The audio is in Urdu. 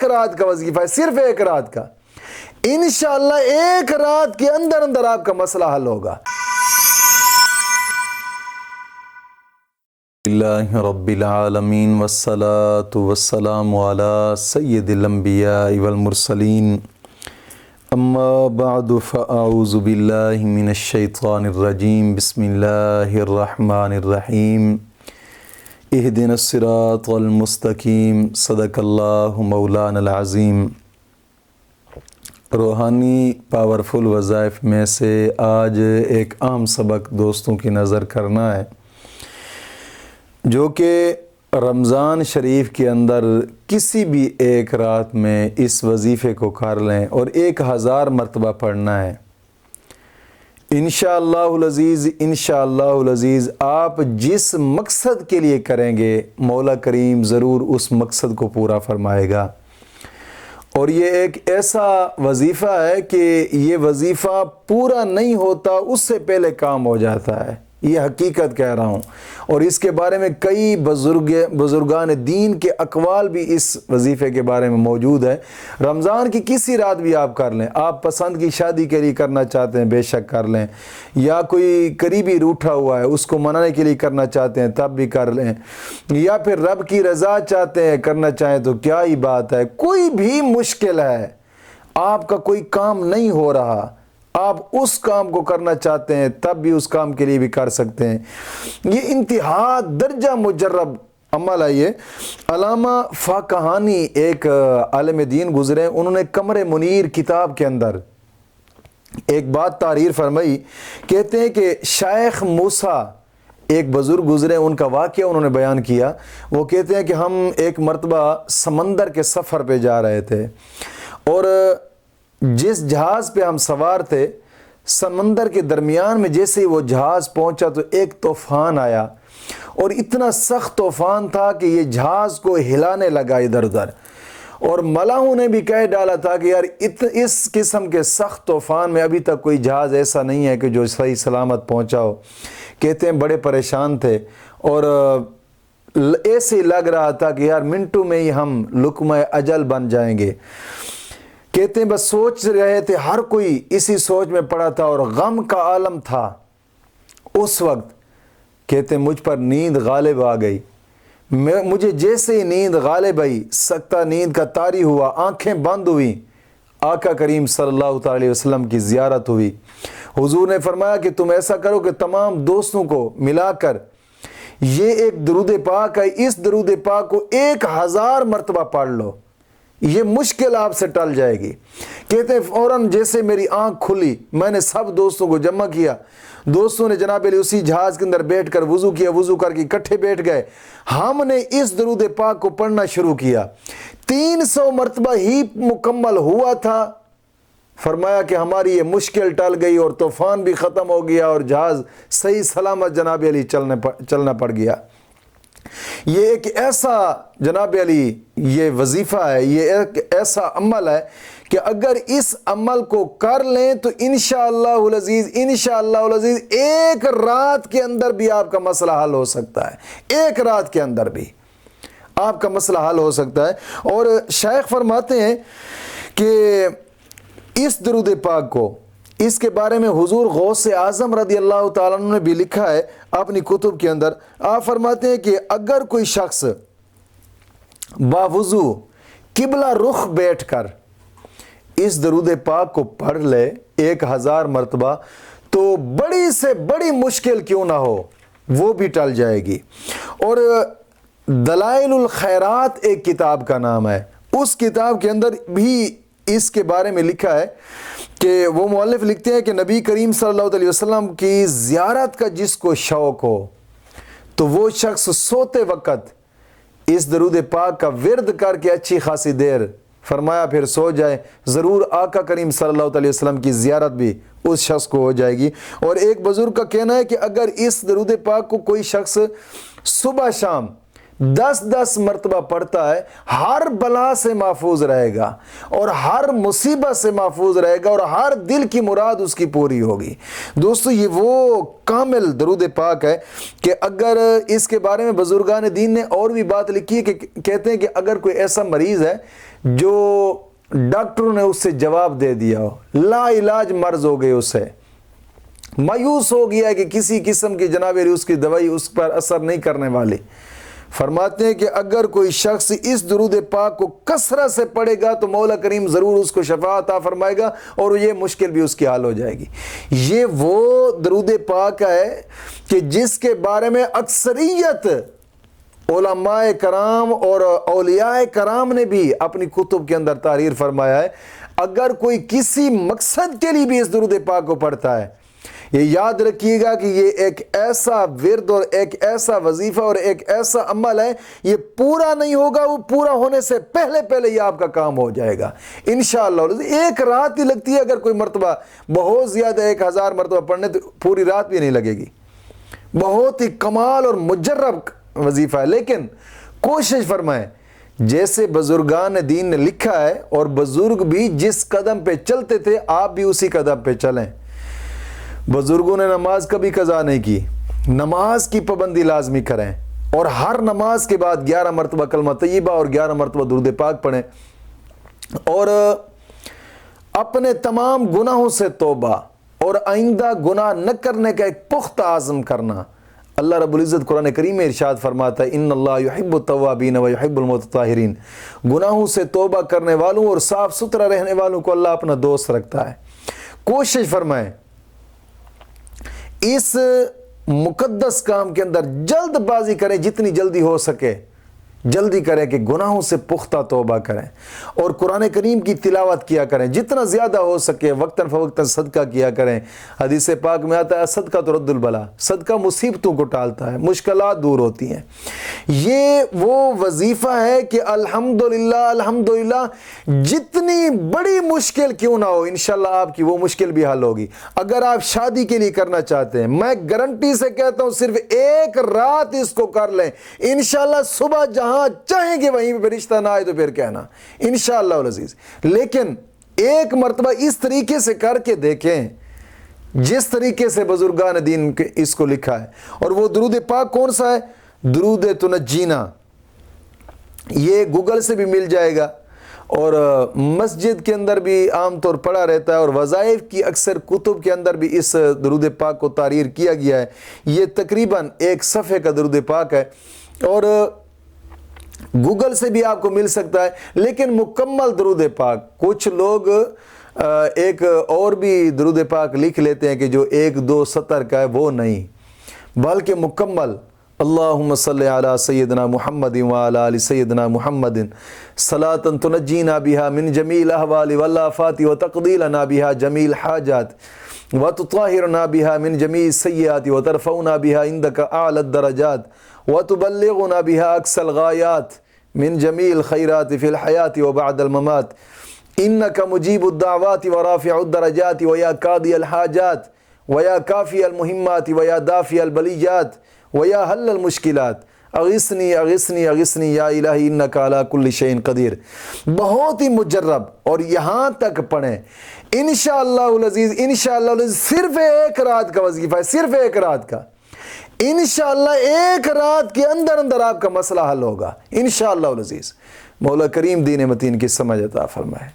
ایک رات کا وظیفہ ہے، صرف ایک رات کا، انشاءاللہ ایک رات کے اندر اندر آپ کا مسئلہ حل ہوگا۔ اللہ رب العالمین والصلاة والسلام علی سید الانبیاء والمرسلین، اما بعد فاعوذ باللہ من الشیطان الرجیم، بسم اللہ الرحمن الرحیم، اہدنا الصراط المستقیم، صدق اللہ مولانا العظیم۔ روحانی پاورفل وظائف میں سے آج ایک عام سبق دوستوں کی نظر کرنا ہے، جو کہ رمضان شریف کے اندر کسی بھی ایک رات میں اس وظیفے کو کر لیں اور 1000 مرتبہ پڑھنا ہے۔ انشاءاللہ العزیز، انشاءاللہ العزیز، آپ جس مقصد کے لیے کریں گے مولا کریم ضرور اس مقصد کو پورا فرمائے گا۔ اور یہ ایک ایسا وظیفہ ہے کہ یہ وظیفہ پورا نہیں ہوتا اس سے پہلے کام ہو جاتا ہے، یہ حقیقت کہہ رہا ہوں۔ اور اس کے بارے میں کئی بزرگان دین کے اقوال بھی اس وظیفے کے بارے میں موجود ہے۔ رمضان کی کسی رات بھی آپ کر لیں، آپ پسند کی شادی کے لیے کرنا چاہتے ہیں بے شک کر لیں، یا کوئی قریبی روٹھا ہوا ہے اس کو منانے کے لیے کرنا چاہتے ہیں تب بھی کر لیں، یا پھر رب کی رضا چاہتے ہیں کرنا چاہیں تو کیا ہی بات ہے۔ کوئی بھی مشکل ہے، آپ کا کوئی کام نہیں ہو رہا، آپ اس کام کو کرنا چاہتے ہیں تب بھی اس کام کے لیے بھی کر سکتے ہیں۔ یہ انتہا درجہ مجرب عمل ہے۔ یہ علامہ فاقہانی ایک عالم دین گزرے، انہوں نے قمر منیر کتاب کے اندر ایک بات تحریر فرمائی، کہتے ہیں کہ شیخ موسیٰ ایک بزرگ گزرے، ان کا واقعہ انہوں نے بیان کیا۔ وہ کہتے ہیں کہ ہم ایک مرتبہ سمندر کے سفر پہ جا رہے تھے، اور جس جہاز پہ ہم سوار تھے سمندر کے درمیان میں جیسے ہی وہ جہاز پہنچا تو ایک طوفان آیا، اور اتنا سخت طوفان تھا کہ یہ جہاز کو ہلانے لگا ادھر ادھر، اور ملاحوں نے بھی کہہ ڈالا تھا کہ یار اس قسم کے سخت طوفان میں ابھی تک کوئی جہاز ایسا نہیں ہے کہ جو صحیح سلامت پہنچا ہو۔ کہتے ہیں بڑے پریشان تھے، اور ایسے ہی لگ رہا تھا کہ یار منٹوں میں ہی ہم لقمہ اجل بن جائیں گے۔ کہتے ہیں بس سوچ رہے تھے، ہر کوئی اسی سوچ میں پڑا تھا اور غم کا عالم تھا اس وقت۔ کہتے ہیں مجھ پر نیند غالب آ گئی، مجھے جیسے ہی نیند غالب آئی، سکتہ نیند کا طاری ہوا، آنکھیں بند ہوئی، آقا کریم صلی اللہ علیہ وسلم کی زیارت ہوئی۔ حضور نے فرمایا کہ تم ایسا کرو کہ تمام دوستوں کو ملا کر یہ ایک درود پاک ہے، اس درود پاک کو 1000 مرتبہ پڑھ لو، یہ مشکل آپ سے ٹل جائے گی۔ کہتے ہیں فوراً جیسے میری آنکھ کھلی میں نے سب دوستوں کو جمع کیا، دوستوں نے جناب علی اسی جہاز کے اندر بیٹھ کر وضو کیا، وضو کر کے اکٹھے بیٹھ گئے، ہم نے اس درود پاک کو پڑھنا شروع کیا۔ 300 مرتبہ ہی مکمل ہوا تھا، فرمایا کہ ہماری یہ مشکل ٹل گئی اور طوفان بھی ختم ہو گیا اور جہاز صحیح سلامت جناب علی چلنا پڑ گیا۔ یہ ایک ایسا جناب علی یہ وظیفہ ہے، یہ ایک ایسا عمل ہے کہ اگر اس عمل کو کر لیں تو انشاءاللہ العزیز، انشاءاللہ العزیز ایک رات کے اندر بھی آپ کا مسئلہ حل ہو سکتا ہے، ایک رات کے اندر بھی آپ کا مسئلہ حل ہو سکتا ہے۔ اور شیخ فرماتے ہیں کہ اس درود پاک کو، اس کے بارے میں حضور غوث اعظم رضی اللہ تعالیٰ عنہ نے بھی لکھا ہے اپنی کتب کے اندر۔ آپ فرماتے ہیں کہ اگر کوئی شخص باوضو قبلہ رخ بیٹھ کر اس درود پاک کو پڑھ لے 1000 مرتبہ تو بڑی سے بڑی مشکل کیوں نہ ہو وہ بھی ٹل جائے گی۔ اور دلائل الخیرات ایک کتاب کا نام ہے، اس کتاب کے اندر بھی اس کے بارے میں لکھا ہے کہ وہ مؤلف لکھتے ہیں کہ نبی کریم صلی اللہ علیہ وسلم کی زیارت کا جس کو شوق ہو تو وہ شخص سوتے وقت اس درود پاک کا ورد کر کے اچھی خاصی دیر، فرمایا پھر سو جائے، ضرور آقا کریم صلی اللہ علیہ وسلم کی زیارت بھی اس شخص کو ہو جائے گی۔ اور ایک بزرگ کا کہنا ہے کہ اگر اس درود پاک کو کوئی شخص صبح شام 10 مرتبہ پڑھتا ہے ہر بلا سے محفوظ رہے گا اور ہر مصیبت سے محفوظ رہے گا اور ہر دل کی مراد اس کی پوری ہوگی۔ دوستو یہ وہ کامل درود پاک ہے کہ اگر اس کے بارے میں بزرگان دین نے اور بھی بات لکھی ہے کہ کہتے ہیں کہ اگر کوئی ایسا مریض ہے جو ڈاکٹروں نے اس سے جواب دے دیا ہو، لا علاج مرض ہو گئے، اسے مایوس ہو گیا ہے کہ کسی قسم کی جناب اس کی دوائی اس پر اثر نہیں کرنے والی، فرماتے ہیں کہ اگر کوئی شخص اس درود پاک کو کثرت سے پڑھے گا تو مولا کریم ضرور اس کو شفا عطا فرمائے گا اور یہ مشکل بھی اس کی حل ہو جائے گی۔ یہ وہ درود پاک ہے کہ جس کے بارے میں اکثریت علماء کرام اور اولیاء کرام نے بھی اپنی کتب کے اندر تحریر فرمایا ہے۔ اگر کوئی کسی مقصد کے لیے بھی اس درود پاک کو پڑھتا ہے، یہ یاد رکھیے گا کہ یہ ایک ایسا ورد اور ایک ایسا وظیفہ اور ایک ایسا عمل ہے، یہ پورا نہیں ہوگا، وہ پورا ہونے سے پہلے یہ آپ کا کام ہو جائے گا انشاءاللہ۔ ایک رات ہی لگتی ہے، اگر کوئی مرتبہ بہت زیادہ 1000 مرتبہ پڑھنے تو پوری رات بھی نہیں لگے گی۔ بہت ہی کمال اور مجرب وظیفہ ہے، لیکن کوشش فرمائیں جیسے بزرگان دین نے لکھا ہے، اور بزرگ بھی جس قدم پہ چلتے تھے آپ بھی اسی قدم پہ چلیں۔ بزرگوں نے نماز کبھی قضا نہیں کی، نماز کی پابندی لازمی کریں اور ہر نماز کے بعد 11 مرتبہ کلمہ طیبہ اور 11 مرتبہ درود پاک پڑھیں، اور اپنے تمام گناہوں سے توبہ اور آئندہ گناہ نہ کرنے کا ایک پختہ عزم کرنا۔ اللہ رب العزت قرآن کریم میں ارشاد فرماتا ہے ان اللہ یحب التوابین و یحب المتطہرین، گناہوں سے توبہ کرنے والوں اور صاف ستھرا رہنے والوں کو اللہ اپنا دوست رکھتا ہے۔ کوشش فرمائیں اس مقدس کام کے اندر جلد بازی کریں، جتنی جلدی ہو سکے جلدی کریں کہ گناہوں سے پختہ توبہ کریں اور قرآن کریم کی تلاوت کیا کریں، جتنا زیادہ ہو سکے وقتاً فوقتاً صدقہ کیا کریں۔ حدیث پاک میں آتا ہے صدقہ ترد البلا، صدقہ مصیبتوں کو ٹالتا ہے، مشکلات دور ہوتی ہیں۔ یہ وہ وظیفہ ہے کہ الحمدللہ جتنی بڑی مشکل کیوں نہ ہو انشاءاللہ آپ کی وہ مشکل بھی حل ہوگی۔ اگر آپ شادی کے لیے کرنا چاہتے ہیں، میں گارنٹی سے کہتا ہوں صرف ایک رات اس کو کر لیں، انشاءاللہ صبح جہاں چاہیں گے وہیں پہ رشتہ نہ آئے تو پھر کہنا انشاءاللہ العزیز۔ لیکن ایک مرتبہ اس طریقے سے کر کے دیکھیں جس طریقے سے بزرگان دین اس کو لکھا ہے۔ اور وہ درود پاک کون سا ہے؟ درود تنجینا، یہ گوگل سے بھی مل جائے گا اور مسجد کے اندر بھی عام طور پڑھا رہتا ہے، اور وظائف کی اکثر کتب کے اندر بھی اس درود پاک کو تحریر کیا گیا ہے۔ یہ تقریباً 1 صفحے کا درود پاک ہے اور گوگل سے بھی آپ کو مل سکتا ہے، لیکن مکمل درود پاک کچھ لوگ ایک اور بھی درود پاک لکھ لیتے ہیں کہ جو 1-2 سطر کا ہے، وہ نہیں بلکہ مکمل اللہم صلی علی سیدنا محمد وعلی آل سیدنا محمد صلاۃ تنجینا بها من جمیع الاحوال والآفات وتقضی لنا بها جمیع الحاجات وتطہرنا بها من جمیع السیئات وترفعنا بها عندك اعلی الدرجات وتبلغنا بها اقصى الغایات من جمیع الخیرات فی الحیات وبعد الممات انك مجیب الدعوات ورافع الدرجات ویا قاضی الحاجات ویا کافی المہمات ویا دافع البلیات ویا حل المشکلات اغثنی اغثنی اغثنی یا الہی انک علی کل شیء قدیر۔ بہت ہی مجرب، اور یہاں تک پڑھیں انشاءاللہ العزیز، انشاءاللہ العزیز صرف 1 رات کا وظیفہ ہے، صرف 1 رات کا، انشاءاللہ 1 رات کے اندر آپ کا مسئلہ حل ہوگا انشاءاللہ العزیز۔ مولا کریم دین متین کی سمجھ عطا فرمائے۔